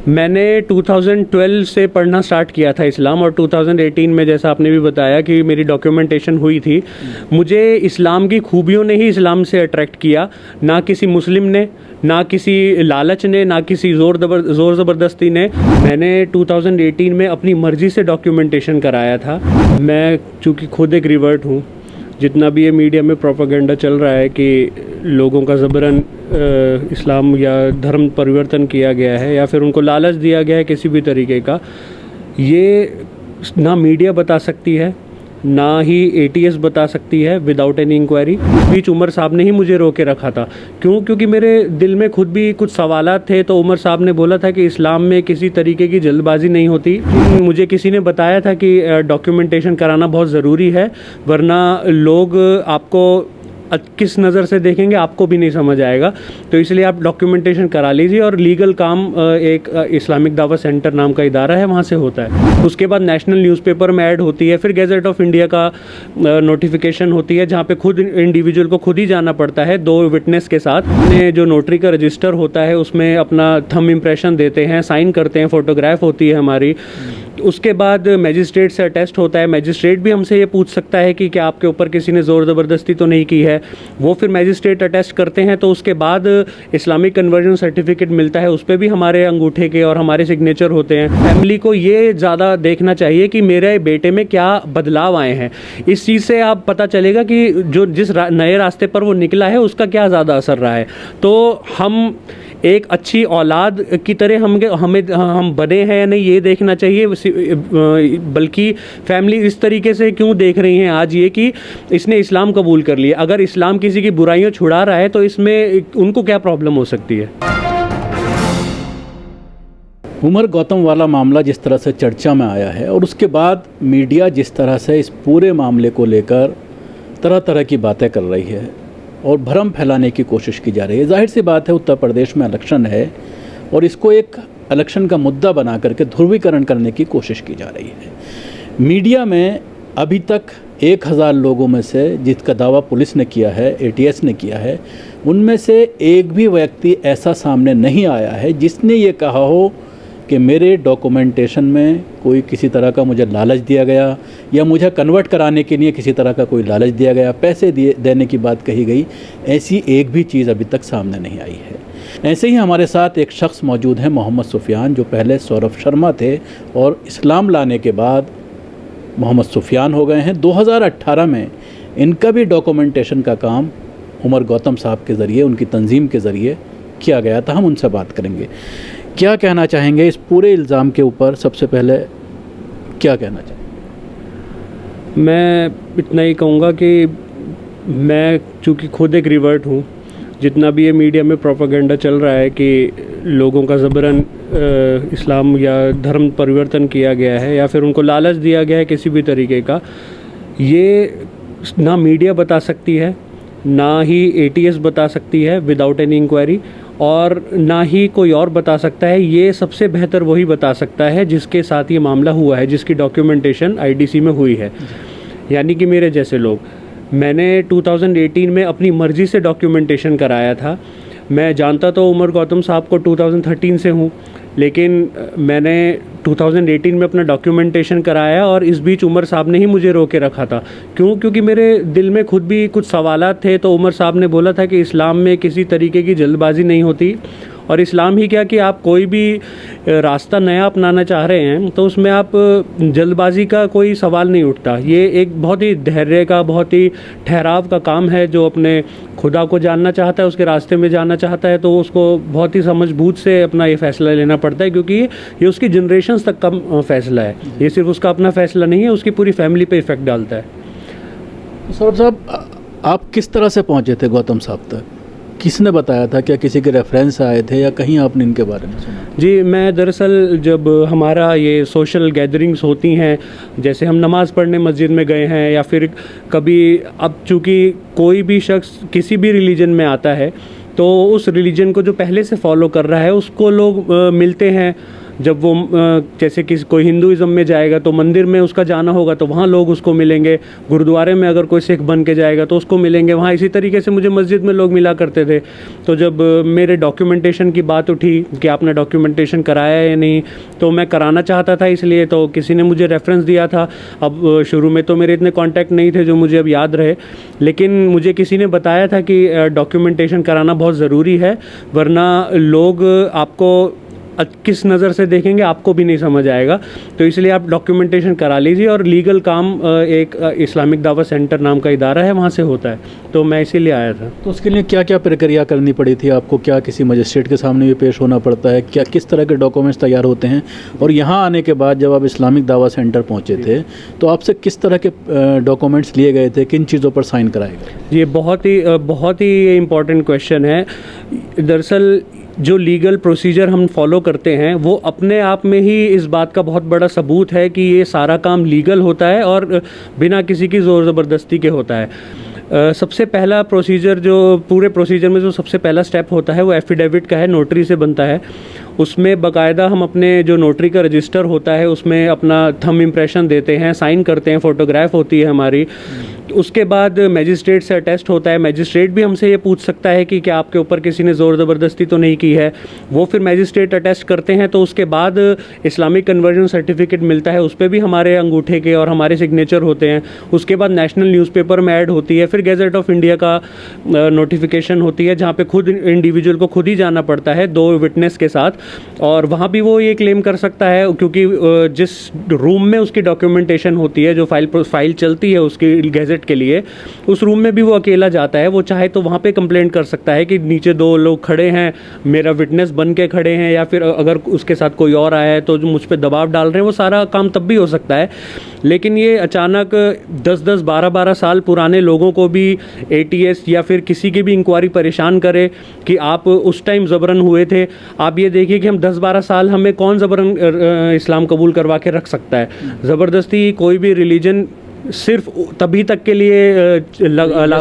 मैंने 2012 से पढ़ना स्टार्ट किया था इस्लाम, और 2018 में जैसा आपने भी बताया कि मेरी डॉक्यूमेंटेशन हुई थी। मुझे इस्लाम की खूबियों ने ही इस्लाम से अट्रैक्ट किया, ना किसी मुस्लिम ने, ना किसी लालच ने, ना किसी ज़ोर ज़बरदस्ती ने। मैंने 2018 में अपनी मर्ज़ी से डॉक्यूमेंटेशन कराया था। मैं चूँकि खुद एक रिवर्ट हूँ, जितना भी ये मीडिया में प्रोपेगेंडा चल रहा है कि लोगों का ज़बरन इस्लाम या धर्म परिवर्तन किया गया है या फिर उनको लालच दिया गया है किसी भी तरीके का, ये ना मीडिया बता सकती है, ना ही एटीएस बता सकती है विदाउट एनी इंक्वायरी। इस बीच उमर साहब ने ही मुझे रोके रखा था। क्यों? क्योंकि मेरे दिल में खुद भी कुछ सवालात थे। तो उमर साहब ने बोला था कि इस्लाम में किसी तरीके की जल्दबाजी नहीं होती। मुझे किसी ने बताया था कि डॉक्यूमेंटेशन कराना बहुत ज़रूरी है, वरना लोग आपको किस नज़र से देखेंगे आपको भी नहीं समझ आएगा। तो इसलिए आप डॉक्यूमेंटेशन करा लीजिए। और लीगल काम एक इस्लामिक दावत सेंटर नाम का इदारा है, वहाँ से होता है। उसके बाद नेशनल न्यूज़पेपर में ऐड होती है, फिर गैजेट ऑफ इंडिया का नोटिफिकेशन होती है, जहाँ पे खुद इंडिविजुअल को खुद ही जाना पड़ता है 2 विटनेस के साथ। अपने जो नोटरी का रजिस्टर होता है उसमें अपना थंब इम्प्रेशन देते हैं, साइन करते हैं, फ़ोटोग्राफ होती है हमारी। उसके बाद मैजिस्ट्रेट से अटेस्ट होता है। मैजिस्ट्रेट भी हमसे ये पूछ सकता है कि क्या आपके ऊपर किसी ने ज़ोर ज़बरदस्ती तो नहीं की है। वो फिर मैजिस्ट्रेट अटेस्ट करते हैं। तो उसके बाद इस्लामिक कन्वर्जन सर्टिफिकेट मिलता है, उस पर भी हमारे अंगूठे के और हमारे सिग्नेचर होते हैं। फैमिली को ये ज़्यादा देखना चाहिए कि मेरे बेटे में क्या बदलाव आए हैं। इस चीज़ से आप पता चलेगा कि जो जिस नए रास्ते पर वो निकला है उसका क्या ज़्यादा असर रहा है। तो हम एक अच्छी औलाद की तरह हम बने हैं या नहीं, ये देखना चाहिए। बल्कि फैमिली इस तरीके से क्यों देख रही हैं आज ये कि इसने इस्लाम कबूल कर लिया। अगर इस्लाम किसी की बुराइयां छुड़ा रहा है तो इसमें उनको क्या प्रॉब्लम हो सकती है। उमर गौतम वाला मामला जिस तरह से चर्चा में आया है और उसके बाद मीडिया जिस तरह से इस पूरे मामले को लेकर तरह तरह की बातें कर रही है और भ्रम फैलाने की कोशिश की जा रही है। जाहिर सी बात है, उत्तर प्रदेश में इलेक्शन है और इसको एक इलेक्शन का मुद्दा बना करके ध्रुवीकरण करने की कोशिश की जा रही है। मीडिया में अभी तक 1000 लोगों में से जिसका दावा पुलिस ने किया है, एटीएस ने किया है, उनमें से एक भी व्यक्ति ऐसा सामने नहीं आया है जिसने ये कहा हो कि मेरे डॉक्यूमेंटेशन में कोई किसी तरह का मुझे लालच दिया गया या मुझे कन्वर्ट कराने के लिए किसी तरह का कोई लालच दिया गया, पैसे देने की बात कही गई। ऐसी एक भी चीज़ अभी तक सामने नहीं आई है। ऐसे ही हमारे साथ एक शख्स मौजूद है, मोहम्मद सुफियान, जो पहले सौरभ शर्मा थे और इस्लाम लाने के बाद मोहम्मद सुफियान हो गए हैं। 2018 में इनका भी डॉक्यूमेंटेशन का काम उमर गौतम साहब के ज़रिए, उनकी तंजीम के ज़रिए किया गया था। हम उनसे बात करेंगे। क्या कहना चाहेंगे इस पूरे इल्ज़ाम के ऊपर? सबसे पहले क्या कहना चाहेंगे? मैं इतना ही कहूँगा कि मैं चूँकि खुद एक रिवर्ट हूँ, जितना भी ये मीडिया में प्रोपेगेंडा चल रहा है कि लोगों का ज़बरन इस्लाम या धर्म परिवर्तन किया गया है या फिर उनको लालच दिया गया है किसी भी तरीके का, ये ना मीडिया बता सकती है, ना ही एटीएस बता सकती है विदाउट एनी इंक्वायरी, और ना ही कोई और बता सकता है। ये सबसे बेहतर वही बता सकता है जिसके साथ ये मामला हुआ है, जिसकी डॉक्यूमेंटेशन आईडीसी में हुई है, यानी कि मेरे जैसे लोग। मैंने 2018 में अपनी मर्ज़ी से डॉक्यूमेंटेशन कराया था। मैं जानता तो उमर गौतम साहब को 2013 से हूँ, लेकिन मैंने 2018 में अपना डॉक्यूमेंटेशन कराया और इस बीच उमर साहब ने ही मुझे रोके रखा था। क्यों? क्योंकि मेरे दिल में खुद भी कुछ सवालात थे। तो उमर साहब ने बोला था कि इस्लाम में किसी तरीके की जल्दबाजी नहीं होती, और इस्लाम ही क्या कि आप कोई भी रास्ता नया अपनाना चाह रहे हैं तो उसमें आप जल्दबाजी का कोई सवाल नहीं उठता। ये एक बहुत ही धैर्य का, बहुत ही ठहराव का काम है। जो अपने खुदा को जानना चाहता है, उसके रास्ते में जाना चाहता है, तो उसको बहुत ही समझबूझ से अपना ये फ़ैसला लेना पड़ता है, क्योंकि ये उसकी जनरेशन्स तक का फ़ैसला है। ये सिर्फ उसका अपना फ़ैसला नहीं है, उसकी पूरी फैमिली पे इफ़ेक्ट डालता है। सौरभ साहब, आप किस तरह से पहुँचे थे गौतम साहब तक? किसने बताया था? क्या किसी के रेफरेंस आए थे या कहीं आपने इनके बारे में सुना? जी, मैं दरअसल जब हमारा ये सोशल गैदरिंग्स होती हैं, जैसे हम नमाज़ पढ़ने मस्जिद में गए हैं या फिर कभी, अब चूँकि कोई भी शख्स किसी भी रिलीजन में आता है तो उस रिलीजन को जो पहले से फॉलो कर रहा है उसको लोग मिलते हैं, जब वो जैसे कि कोई हिंदुज़म में जाएगा तो मंदिर में उसका जाना होगा तो वहाँ लोग उसको मिलेंगे, गुरुद्वारे में अगर कोई सिख बन के जाएगा तो उसको मिलेंगे वहाँ। इसी तरीके से मुझे मस्जिद में लोग मिला करते थे। तो जब मेरे डॉक्यूमेंटेशन की बात उठी कि आपने डॉक्यूमेंटेशन कराया है या नहीं, तो मैं कराना चाहता था, इसलिए तो किसी ने मुझे रेफरेंस दिया था। अब शुरू में तो मेरे इतने कॉन्टैक्ट नहीं थे जो मुझे अब याद रहे, लेकिन मुझे किसी ने बताया था कि डॉक्यूमेंटेशन कराना बहुत ज़रूरी है, वरना लोग आपको किस नज़र से देखेंगे आपको भी नहीं समझ आएगा। तो इसलिए आप डॉक्यूमेंटेशन करा लीजिए। और लीगल काम एक इस्लामिक दावा सेंटर नाम का इदारा है, वहाँ से होता है, तो मैं इसीलिए आया था। तो उसके लिए क्या क्या प्रक्रिया करनी पड़ी थी आपको? क्या किसी मजिस्ट्रेट के सामने भी पेश होना पड़ता है? क्या किस तरह के डॉक्यूमेंट्स तैयार होते हैं? और यहाँ आने के बाद जब आप इस्लामिक दावा सेंटर पहुँचे थे तो आपसे किस तरह के डॉक्यूमेंट्स लिए गए थे? किन चीज़ों पर साइन कराए गए? ये बहुत ही इम्पॉर्टेंट क्वेश्चन है। दरअसल जो लीगल प्रोसीजर हम फॉलो करते हैं वो अपने आप में ही इस बात का बहुत बड़ा सबूत है कि ये सारा काम लीगल होता है और बिना किसी की ज़ोर ज़बरदस्ती के होता है। सबसे पहला प्रोसीजर, जो पूरे प्रोसीजर में जो सबसे पहला स्टेप होता है वो एफिडेविट का है, नोटरी से बनता है। उसमें बाकायदा हम अपने जो नोटरी का रजिस्टर होता है उसमें अपना थंब इम्प्रेशन देते हैं, साइन करते हैं, फ़ोटोग्राफ होती है हमारी। उसके बाद मैजिस्ट्रेट से अटेस्ट होता है। मैजिस्ट्रेट भी हमसे ये पूछ सकता है कि क्या आपके ऊपर किसी ने ज़ोर ज़बरदस्ती तो नहीं की है। वो फिर मैजिस्ट्रेट अटेस्ट करते हैं, तो उसके बाद इस्लामिक कन्वर्जन सर्टिफिकेट मिलता है, उस पर भी हमारे अंगूठे के और हमारे सिग्नेचर होते हैं। उसके बाद नेशनल न्यूज़पेपर में ऐड होती है, फिर गैजेट ऑफ इंडिया का नोटिफिकेशन होती है, जहाँ पे खुद इंडिविजुअल को खुद ही जाना पड़ता है 2 विटनेस के साथ, और वहाँ भी वो ये क्लेम कर सकता है, क्योंकि जिस रूम में उसकी डॉक्यूमेंटेशन होती है, जो फाइल चलती है उसकी गैजेट के लिए, उस रूम में भी वो अकेला जाता है। वो चाहे तो वहाँ पे कंप्लेंट कर सकता है कि नीचे 2 लोग खड़े हैं, मेरा विटनेस बन के खड़े हैं, या फिर अगर उसके साथ कोई और आया है तो जो मुझ पे दबाव डाल रहे हैं, वो सारा काम तब भी हो सकता है। लेकिन ये अचानक 10-10, 12-12 साल पुराने लोगों को भी ATS या फिर किसी की भी इंक्वायरी परेशान करे कि आप उस टाइम ज़बरन हुए थे। आप ये देखिए कि हम 10-12 साल, हमें कौन ज़बरन इस्लाम कबूल करवा के रख सकता है? ज़बरदस्ती कोई भी रिलीजन सिर्फ तभी तक के लिए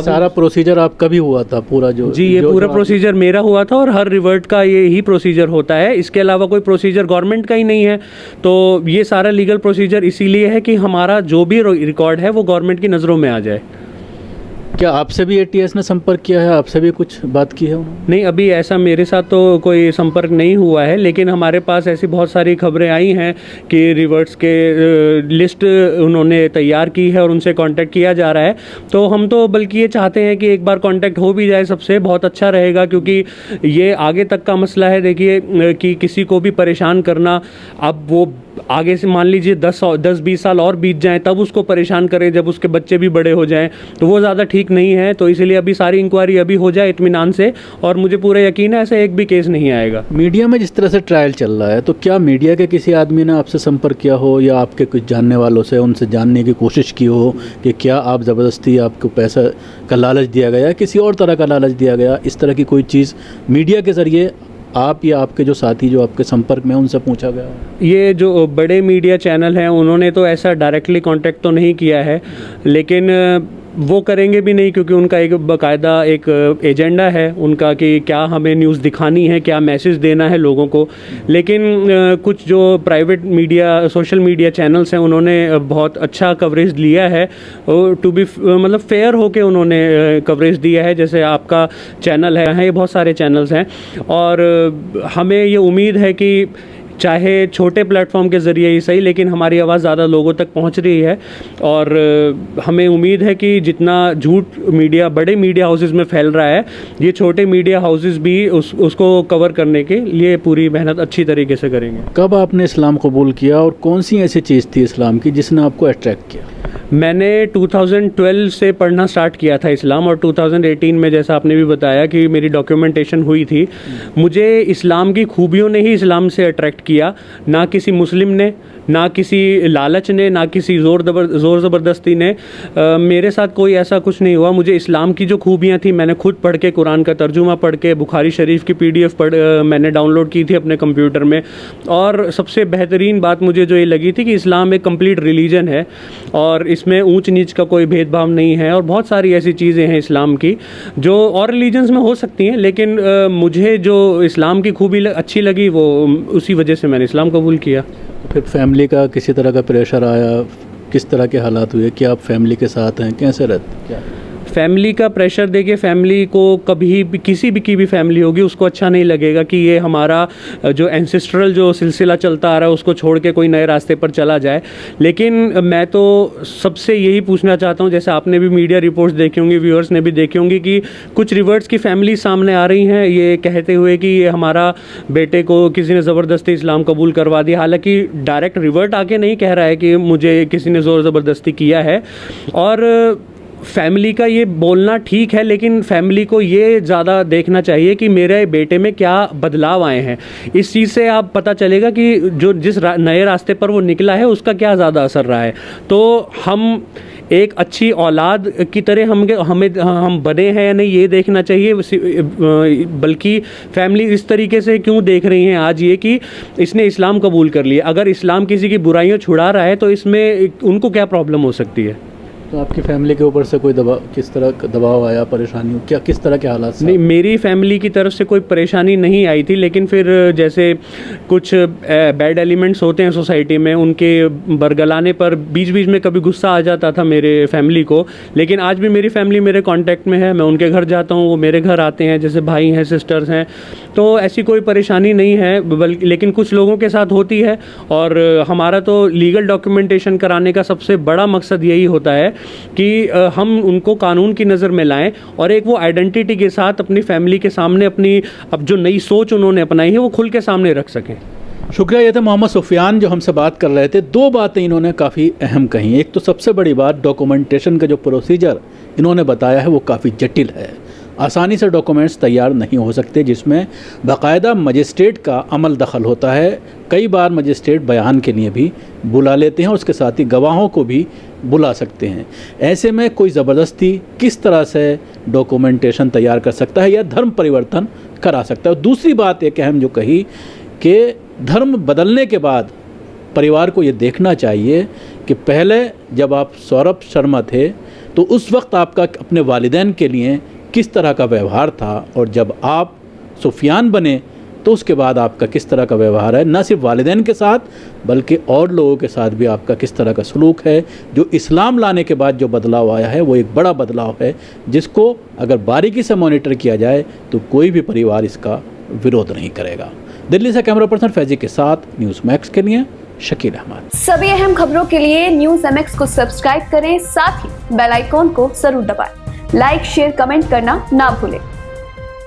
सारा प्रोसीजर आपका भी हुआ था पूरा? जी, ये पूरा प्रोसीजर मेरा हुआ था और हर रिवर्ट का ये ही प्रोसीजर होता है। इसके अलावा कोई प्रोसीजर गवर्नमेंट का ही नहीं है। तो ये सारा लीगल प्रोसीजर इसीलिए है कि हमारा जो भी रिकॉर्ड है वो गवर्नमेंट की नज़रों में आ जाए। क्या आपसे भी ATS ने संपर्क किया है? आपसे भी कुछ बात की है उन्होंने? नहीं, अभी ऐसा मेरे साथ तो कोई संपर्क नहीं हुआ है, लेकिन हमारे पास ऐसी बहुत सारी खबरें आई हैं कि रिवर्ट्स के लिस्ट उन्होंने तैयार की है और उनसे कांटेक्ट किया जा रहा है। तो हम तो बल्कि ये चाहते हैं कि एक बार कांटेक्ट हो भी जाए सबसे, बहुत अच्छा रहेगा, क्योंकि ये आगे तक का मसला है। देखिए कि किसी को भी परेशान करना, अब वो आगे से मान लीजिए 10-20 साल और बीत जाएं तब उसको परेशान करें, जब उसके बच्चे भी बड़े हो जाएं, तो वो ज़्यादा ठीक नहीं है। तो इसीलिए अभी सारी इंक्वायरी अभी हो जाए इत्मीनान से, और मुझे पूरा यकीन है ऐसा एक भी केस नहीं आएगा। मीडिया में जिस तरह से ट्रायल चल रहा है, तो क्या मीडिया के किसी आदमी ने आपसे संपर्क किया हो या आपके कुछ जानने वालों से उनसे जानने की कोशिश की हो कि क्या आप ज़बरदस्ती, आपको पैसा का लालच दिया गया, किसी और तरह का लालच दिया गया, इस तरह की कोई चीज़ मीडिया के ज़रिए आप या आपके जो साथी जो आपके संपर्क में उनसे पूछा गया? ये जो बड़े मीडिया चैनल हैं उन्होंने तो ऐसा डायरेक्टली कांटेक्ट तो नहीं किया है, लेकिन वो करेंगे भी नहीं, क्योंकि उनका एक बाकायदा एक एजेंडा है उनका कि क्या हमें न्यूज़ दिखानी है, क्या मैसेज देना है लोगों को। लेकिन कुछ जो private media, social media channels हैं, उन्होंने बहुत अच्छा कवरेज लिया है, टू बी मतलब फेयर होके उन्होंने कवरेज दिया है। जैसे आपका चैनल है, ये बहुत सारे चैनल्स हैं, और हमें ये उम्मीद है कि चाहे छोटे प्लेटफॉर्म के ज़रिए ही सही, लेकिन हमारी आवाज़ ज़्यादा लोगों तक पहुंच रही है। और हमें उम्मीद है कि जितना झूठ मीडिया बड़े मीडिया हाउसेस में फैल रहा है, ये छोटे मीडिया हाउसेस भी उसको कवर करने के लिए पूरी मेहनत अच्छी तरीके से करेंगे। कब आपने इस्लाम कबूल किया और कौन सी ऐसी चीज़ थी इस्लाम की जिसने आपको अट्रैक्ट किया? मैंने 2012 से पढ़ना स्टार्ट किया था इस्लाम, और 2018 में जैसा आपने भी बताया कि मेरी डॉक्यूमेंटेशन हुई थी। मुझे इस्लाम की खूबियों ने ही इस्लाम से अट्रैक्ट किया, ना किसी मुस्लिम ने, ना किसी लालच ने, ना किसी ज़ोर ज़बरदस्ती ने। मेरे साथ कोई ऐसा कुछ नहीं हुआ। मुझे इस्लाम की जो खूबियाँ थी मैंने खुद पढ़ के, कुरान का तर्जुमा पढ़ के, बुखारी शरीफ की PDF मैंने डाउनलोड की थी अपने कंप्यूटर में। और सबसे बेहतरीन बात मुझे जो ये लगी थी कि इस्लाम एक कंप्लीट रिलीजन है और इसमें ऊंच नीच का कोई भेदभाव नहीं है। और बहुत सारी ऐसी चीज़ें हैं इस्लाम की जो और रिलीजन्स में हो सकती हैं, लेकिन मुझे जो इस्लाम की खूबी अच्छी लगी वो उसी वजह से मैंने इस्लाम कबूल किया। फिर फैमिली का किसी तरह का प्रेशर आया, किस तरह के हालात हुए, क्या आप फैमिली के साथ हैं, कैसे रहते क्या? फैमिली का प्रेशर, देखिए फैमिली को कभी भी, किसी भी की भी फैमिली होगी, उसको अच्छा नहीं लगेगा कि ये हमारा जो एंसेस्ट्रल जो सिलसिला चलता आ रहा है उसको छोड़ के कोई नए रास्ते पर चला जाए। लेकिन मैं तो सबसे यही पूछना चाहता हूँ, जैसे आपने भी मीडिया रिपोर्ट्स देखी होंगी, व्यूअर्स ने भी देखी होंगी, कि कुछ रिवर्ट्स की फैमिली सामने आ रही हैं ये कहते हुए कि ये हमारा बेटे को किसी ने ज़बरदस्ती इस्लाम कबूल करवा दिया। हालांकि डायरेक्ट रिवर्ट आके नहीं कह रहा है कि मुझे किसी ने ज़ोर ज़बरदस्ती किया है। और फैमिली का ये बोलना ठीक है, लेकिन फैमिली को ये ज़्यादा देखना चाहिए कि मेरे बेटे में क्या बदलाव आए हैं। इस चीज़ से आप पता चलेगा कि जो जिस नए रास्ते पर वो निकला है उसका क्या ज़्यादा असर रहा है। तो हम एक अच्छी औलाद की तरह हम बने हैं या नहीं ये देखना चाहिए, बल्कि फैमिली इस तरीके से क्यों देख रही हैं आज ये कि इसने इस्लाम कबूल कर लिया। अगर इस्लाम किसी की बुराइयां छुड़ा रहा है तो इसमें उनको क्या प्रॉब्लम हो सकती है। तो आपकी फैमिली के ऊपर से कोई दबाव, किस तरह का दबाव आया, परेशानी क्या, किस तरह के हालात? नहीं, मेरी फैमिली की तरफ से कोई परेशानी नहीं आई थी, लेकिन फिर जैसे कुछ बैड एलिमेंट्स होते हैं सोसाइटी में, उनके बरगलाने पर बीच बीच में कभी गुस्सा आ जाता था मेरे फैमिली को। लेकिन आज भी मेरी फैमिली मेरे कांटेक्ट में है, मैं उनके घर जाता हूँ, वो मेरे घर आते हैं, जैसे भाई हैं, सिस्टर्स हैं, तो ऐसी कोई परेशानी नहीं है। बल्कि लेकिन कुछ लोगों के साथ होती है। और हमारा तो लीगल डॉक्यूमेंटेशन कराने का सबसे बड़ा मकसद यही होता है कि हम उनको कानून की नज़र में लाएं और एक वो आइडेंटिटी के साथ अपनी फैमिली के सामने अपनी अब जो नई सोच उन्होंने अपनाई है वो खुल के सामने रख सकें। शुक्रिया। ये थे मोहम्मद सुफियान जो हमसे बात कर रहे थे। दो बातें इन्होंने काफ़ी अहम कही। एक तो सबसे बड़ी बात, डॉक्यूमेंटेशन का जो प्रोसीजर इन्होंने बताया है वो काफ़ी जटिल है, आसानी से डॉक्यूमेंट्स तैयार नहीं हो सकते, जिसमें बाकायदा मजिस्ट्रेट का अमल दखल होता है। कई बार मजिस्ट्रेट बयान के लिए भी बुला लेते हैं और उसके साथ ही गवाहों को भी बुला सकते हैं। ऐसे में कोई ज़बरदस्ती किस तरह से डॉक्यूमेंटेशन तैयार कर सकता है या धर्म परिवर्तन करा सकता है। और दूसरी बात एक अहम जो कही कि धर्म बदलने के बाद परिवार को ये देखना चाहिए कि पहले जब आप सौरभ शर्मा थे तो उस वक्त आपका अपने वालिदैन के लिए किस तरह का व्यवहार था, और जब आप सुफियान बने तो उसके बाद आपका किस तरह का व्यवहार है, न सिर्फ वालिदैन के साथ बल्कि और लोगों के साथ भी आपका किस तरह का सलूक है। जो इस्लाम लाने के बाद जो बदलाव आया है वो एक बड़ा बदलाव है, जिसको अगर बारीकी से मॉनिटर किया जाए तो कोई भी परिवार इसका विरोध नहीं करेगा। दिल्ली से कैमरा पर्सन फैजी के साथ न्यूज़ मैक्स के लिए शकील अहमद। सभी अहम खबरों के लिए न्यूज़ MX को सब्सक्राइब करें, साथ ही बेल आइकॉन को जरूर दबाएं। लाइक, शेयर, कमेंट करना ना भूलें।